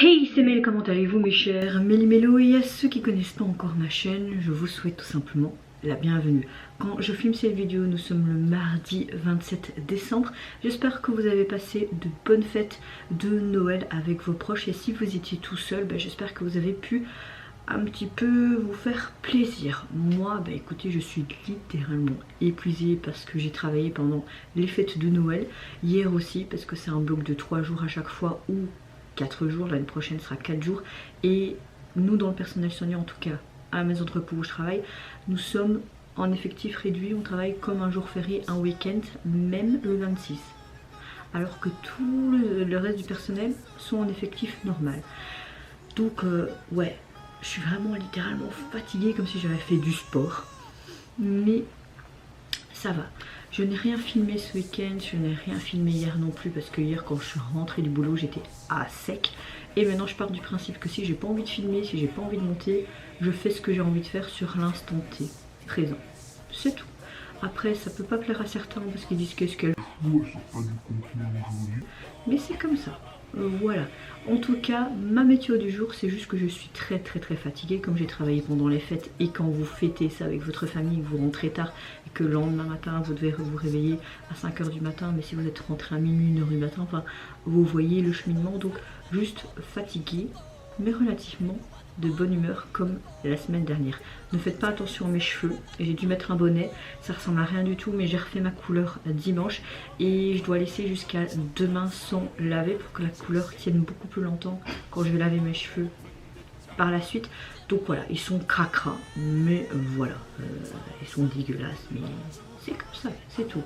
Hey, c'est Mel, comment allez-vous mes chers Méli-Mélo, et à ceux qui connaissent pas encore ma chaîne, je vous souhaite tout simplement la bienvenue. Quand je filme cette vidéo, nous sommes le mardi 27 décembre. J'espère que vous avez passé de bonnes fêtes de Noël avec vos proches, et si vous étiez tout seul, j'espère que vous avez pu un petit peu vous faire plaisir. Moi, écoutez, je suis littéralement épuisée parce que j'ai travaillé pendant les fêtes de Noël, hier aussi parce que c'est un bloc de 3 jours à chaque fois, ou 4 jours, l'année prochaine sera 4 jours, et nous dans le personnel soignant, en tout cas à la maison de repos où je travaille, nous sommes en effectif réduit, on travaille comme un jour férié, un week-end, même le 26, alors que tout le reste du personnel sont en effectif normal. Donc ouais, je suis vraiment littéralement fatiguée, comme si j'avais fait du sport, mais ça va. Je n'ai rien filmé ce week-end, je n'ai rien filmé hier non plus, parce que hier quand je suis rentrée du boulot j'étais à sec. Et maintenant je pars du principe que si j'ai pas envie de filmer, si j'ai pas envie de monter, je fais ce que j'ai envie de faire sur l'instant T présent. C'est tout. Après ça peut pas plaire à certains parce qu'ils disent qu'est-ce qu'elle fout, elle sort pas du contenu aujourd'hui. Mais c'est comme ça. Voilà. En tout cas, ma météo du jour, c'est juste que je suis très fatiguée, comme j'ai travaillé pendant les fêtes, et quand vous fêtez ça avec votre famille, vous rentrez tard et que le lendemain matin vous devez vous réveiller à 5 h du matin, mais si vous êtes rentré à minuit, 1 h du matin, enfin vous voyez le cheminement, donc juste fatiguée, mais relativement de bonne humeur comme la semaine dernière. Ne faites pas attention à mes cheveux, j'ai dû mettre un bonnet, ça ressemble à rien du tout, mais j'ai refait ma couleur dimanche et je dois laisser jusqu'à demain sans laver pour que la couleur tienne beaucoup plus longtemps quand je vais laver mes cheveux par la suite. Donc voilà, ils sont cracra, mais voilà, ils sont dégueulasses, mais c'est comme ça, c'est tout.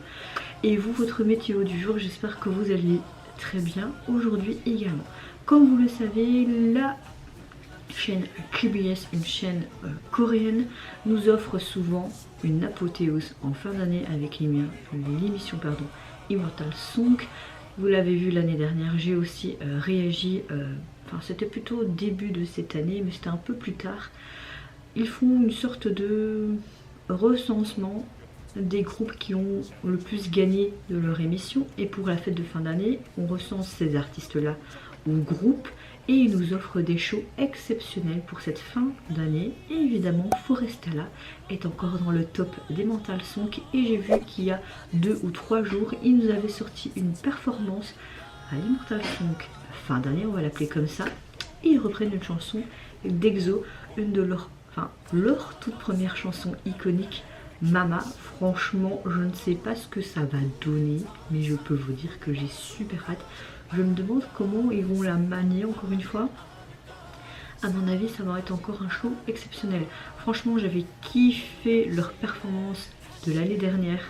Et vous, votre météo du jour, j'espère que vous allez très bien aujourd'hui également. Comme vous le savez, la chaîne KBS, une chaîne coréenne, nous offre souvent une apothéose en fin d'année avec l'émission Immortal Song. Vous l'avez vu l'année dernière, j'ai aussi réagi, enfin c'était plutôt au début de cette année, mais c'était un peu plus tard. Ils font une sorte de recensement des groupes qui ont le plus gagné de leur émission, et pour la fête de fin d'année, on recense ces artistes-là ou groupes, et ils nous offrent des shows exceptionnels pour cette fin d'année. Et évidemment, Forestalla est encore dans le top des Mental Song, et j'ai vu qu'il y a 2 ou 3 jours, ils nous avaient sorti une performance à l'Immortal Song fin d'année, on va l'appeler comme ça, et ils reprennent une chanson d'EXO, une de leurs, enfin leur toute première chanson iconique, Mama. Franchement, je ne sais pas ce que ça va donner, mais je peux vous dire que j'ai super hâte. Je me demande comment ils vont la manier encore une fois. À mon avis, ça va être encore un show exceptionnel. Franchement, j'avais kiffé leur performance de l'année dernière.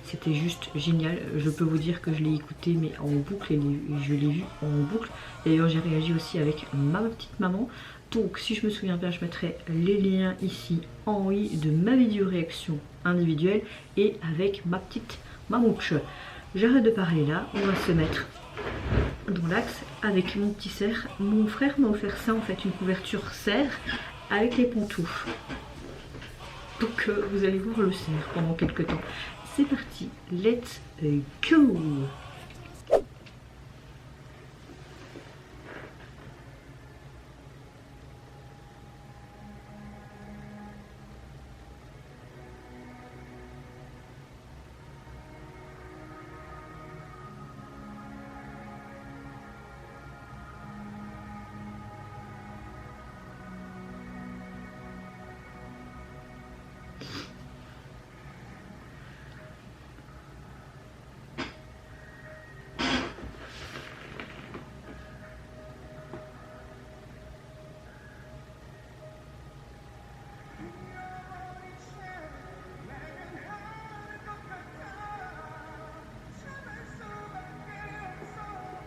C'était juste génial. Je peux vous dire que je l'ai écouté mais en boucle, et je l'ai vu en boucle. D'ailleurs, j'ai réagi aussi avec ma petite maman. Donc si je me souviens bien, je mettrai les liens ici en haut de ma vidéo réaction individuelle et avec ma petite mamouche. J'arrête de parler là, on va se mettre dans l'axe avec mon petit cerf. Mon frère m'a offert ça en fait, une couverture cerf avec les pantoufles. Donc vous allez voir le cerf pendant quelques temps. C'est parti, let's go!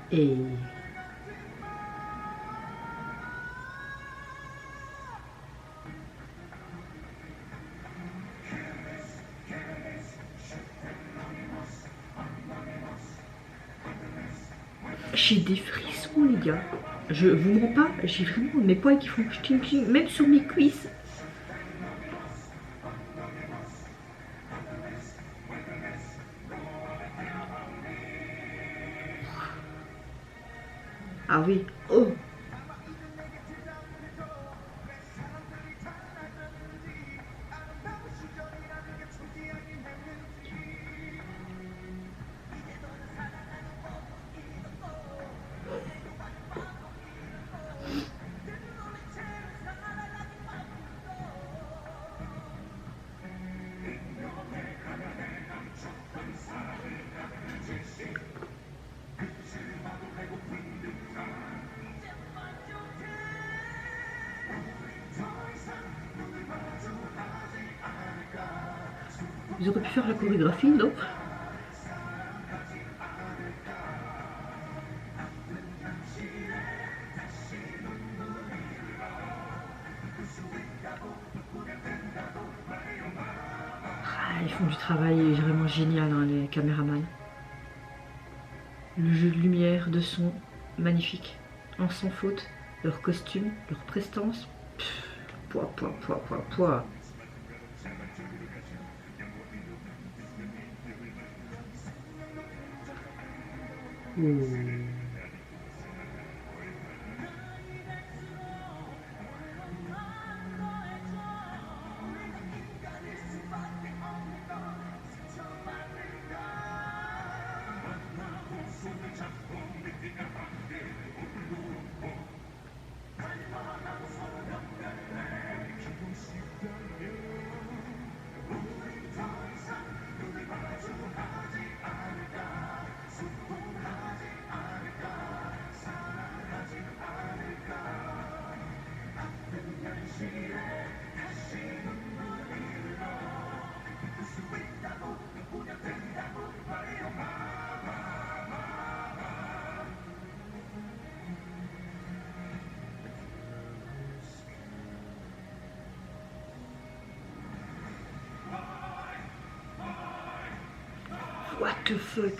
Et j'ai des frissons les gars, je vous mens pas, j'ai vraiment mes poils qui font ch'ting, même sur mes cuisses. Ah oui, oh Ils auraient pu faire la chorégraphie, non? Ah, ils font du travail vraiment génial, hein, les caméramans. Le jeu de lumière, de son, magnifique. En sans faute, leur costume, leur prestance. Pouah, pouah, pouah, pouah, pouah. Oh. What the fuck?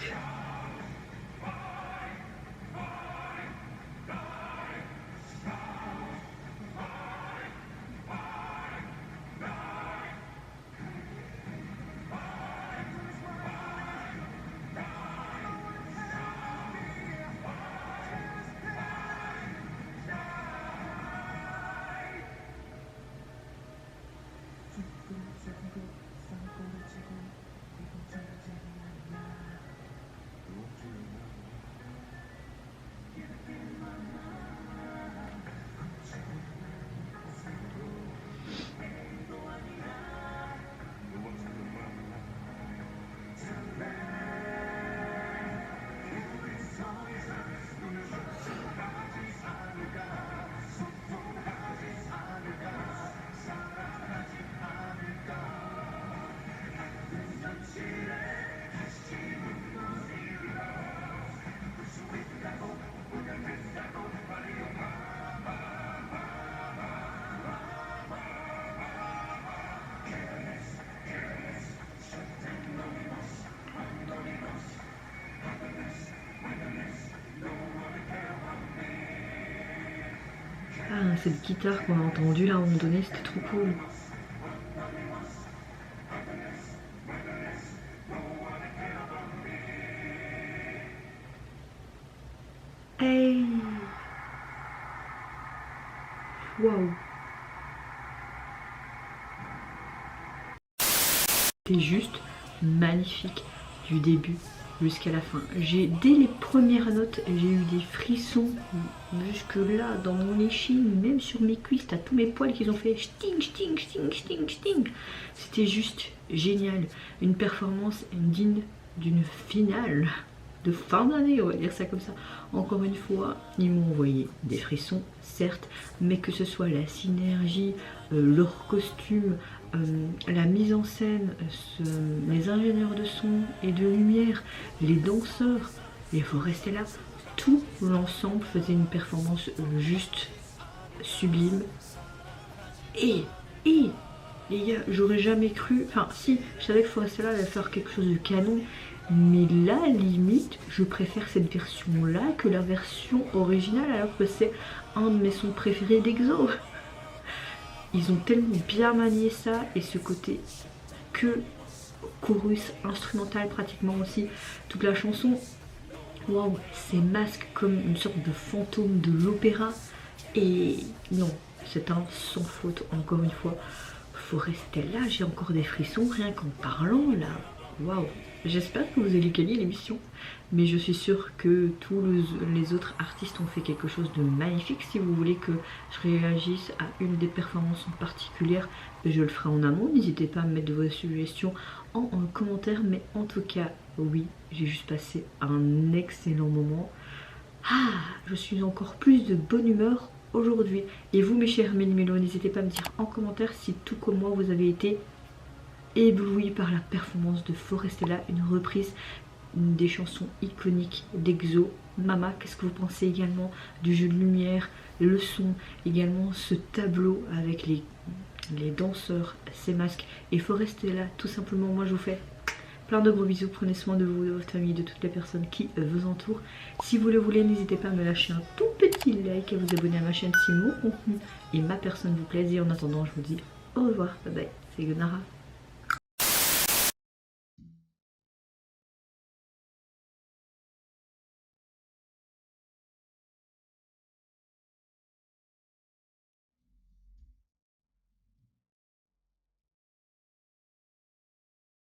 Ah, cette guitare qu'on a entendue là à un moment donné, c'était trop cool. Hey! Waouh! C'était juste magnifique du début jusqu'à la fin. Dès les premières notes, j'ai eu des frissons jusque là dans mon échine, même sur mes cuisses, t'as tous mes poils qui ont fait sting, sting, sting, sting, sting. C'était juste génial, une performance digne d'une finale de fin d'année, on va dire ça comme ça. Encore une fois, ils m'ont envoyé des frissons, certes, mais que ce soit la synergie, leur costume, la mise en scène, les ingénieurs de son et de lumière, les danseurs, il faut rester là, tout l'ensemble faisait une performance juste sublime. Et les gars, j'aurais jamais cru, enfin si, je savais que Forestella allait faire quelque chose de canon, mais là, limite, je préfère cette version-là que la version originale, alors que c'est un de mes sons préférés d'EXO. Ils ont tellement bien manié ça, et ce côté que chorus instrumental pratiquement aussi, toute la chanson, waouh, c'est masque comme une sorte de fantôme de l'opéra, et non, c'est un sans faute, encore une fois. Faut rester là, j'ai encore des frissons rien qu'en parlant là, waouh. J'espère que vous allez gagner l'émission, mais je suis sûre que tous les autres artistes ont fait quelque chose de magnifique. Si vous voulez que je réagisse à une des performances en particulier, je le ferai en amont. N'hésitez pas à me mettre vos suggestions en commentaire, mais en tout cas, oui, j'ai juste passé un excellent moment. Ah, je suis encore plus de bonne humeur aujourd'hui. Et vous, mes chers Méli-Mélo, n'hésitez pas à me dire en commentaire si tout comme moi vous avez été ébloui par la performance de Forestella, une reprise des chansons iconiques d'EXO. Mama, qu'est-ce que vous pensez également du jeu de lumière, le son, également ce tableau avec les danseurs, ces masques et Forestella, tout simplement. Moi je vous fais plein de gros bisous, prenez soin de vous, de votre famille, de toutes les personnes qui vous entourent. Si vous le voulez, n'hésitez pas à me lâcher un tout petit like, à vous abonner à ma chaîne si mon contenu et ma personne vous plaisent. Et en attendant, je vous dis au revoir, bye bye, c'est Gonara.